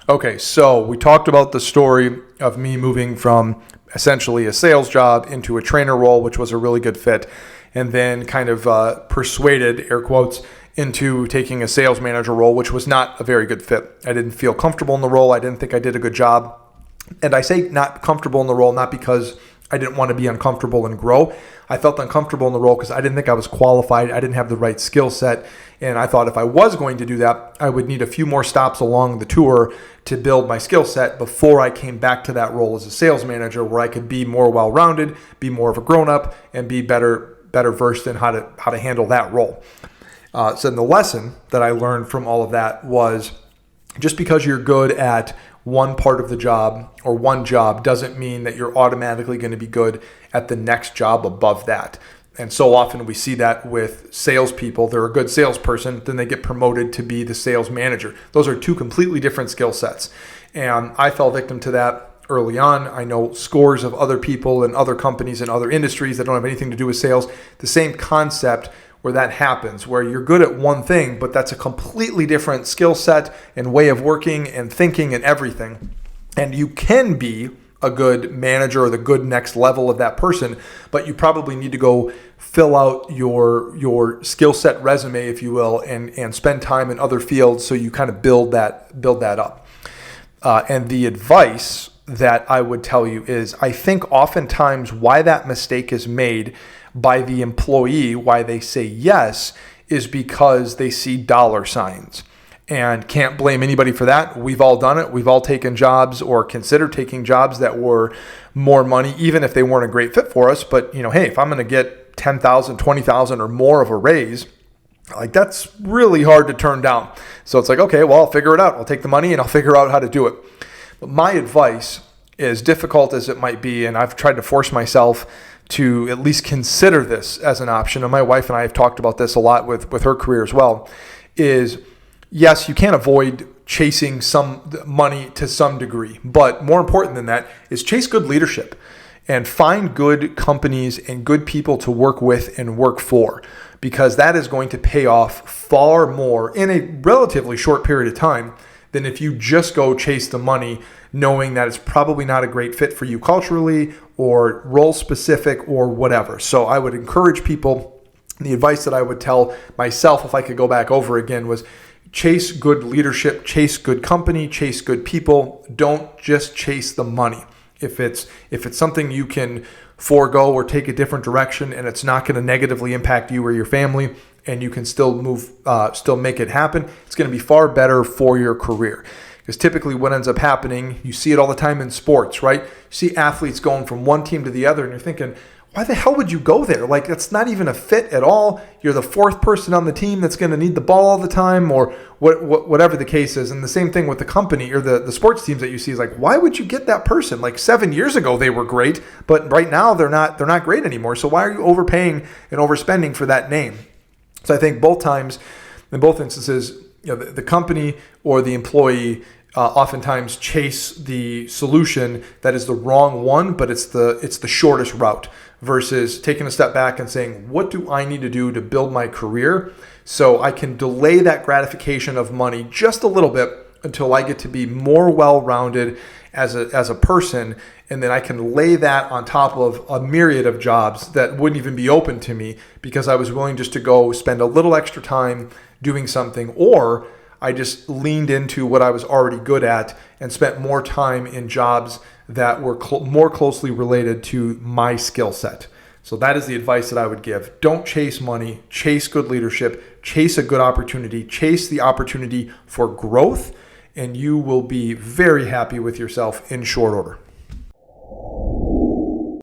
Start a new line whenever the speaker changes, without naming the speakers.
Okay, so we talked about the story of me moving from essentially a sales job into a trainer role, which was a really good fit, and then kind of persuaded, air quotes, into taking a sales manager role, which was not a very good fit. I didn't feel comfortable in the role. I didn't think I did a good job. And I say not comfortable in the role, not because I didn't want to be uncomfortable and grow. I felt uncomfortable in the role because I didn't think I was qualified. I didn't have the right skill set. And I thought if I was going to do that, I would need a few more stops along the tour to build my skill set before I came back to that role as a sales manager, where I could be more well-rounded, be more of a grown-up, and be better versed in how to handle that role. So the lesson that I learned from all of that was just because you're good at one part of the job or one job doesn't mean that you're automatically going to be good at the next job above that. And so often we see that with salespeople. They're a good salesperson, then they get promoted to be the sales manager. Those are two completely different skill sets. And I fell victim to that early on. I know scores of other people and other companies and other industries that don't have anything to do with sales. The same concept where that happens, where you're good at one thing, but that's a completely different skill set and way of working and thinking and everything. And you can be a good manager or the good next level of that person, but you probably need to go fill out your skill set resume, if you will, and spend time in other fields so you kind of build that up. And the advice that I would tell you is, I think oftentimes why that mistake is made by the employee, why they say yes, is because they see dollar signs. And can't blame anybody for that. We've all done it. We've all taken jobs or considered taking jobs that were more money, even if they weren't a great fit for us. But, hey, if I'm going to get $10,000, $20,000 or more of a raise, like that's really hard to turn down. So it's like, okay, well, I'll figure it out. I'll take the money and I'll figure out how to do it. But my advice, as difficult as it might be, and I've tried to force myself to at least consider this as an option, and my wife and I have talked about this a lot with her career as well, is yes, you can't avoid chasing some money to some degree, but more important than that is chase good leadership and find good companies and good people to work with and work for, because that is going to pay off far more in a relatively short period of time than if you just go chase the money knowing that it's probably not a great fit for you culturally or role specific or whatever. So I would encourage people, the advice that I would tell myself if I could go back over again was chase good leadership, chase good company, chase good people. Don't just chase the money. If it's something you can forego or take a different direction and it's not going to negatively impact you or your family, and you can still make it happen, it's going to be far better for your career. Because typically what ends up happening, you see it all the time in sports, right? You see athletes going from one team to the other and you're thinking, why the hell would you go there? Like, that's not even a fit at all. You're the fourth person on the team that's going to need the ball all the time, or whatever the case is. And the same thing with the company or the sports teams that you see is like, why would you get that person? Like 7 years ago they were great, but right now they're not great anymore. So why are you overpaying and overspending for that name? So I think both times, in both instances, the company or the employee oftentimes chase the solution that is the wrong one, but it's the shortest route, versus taking a step back and saying, what do I need to do to build my career so I can delay that gratification of money just a little bit until I get to be more well-rounded as a person, and then I can lay that on top of a myriad of jobs that wouldn't even be open to me because I was willing just to go spend a little extra time doing something, or I just leaned into what I was already good at and spent more time in jobs that were more closely related to my skill set. So that is the advice that I would give. Don't chase money, chase good leadership, chase a good opportunity, chase the opportunity for growth, and you will be very happy with yourself in short order.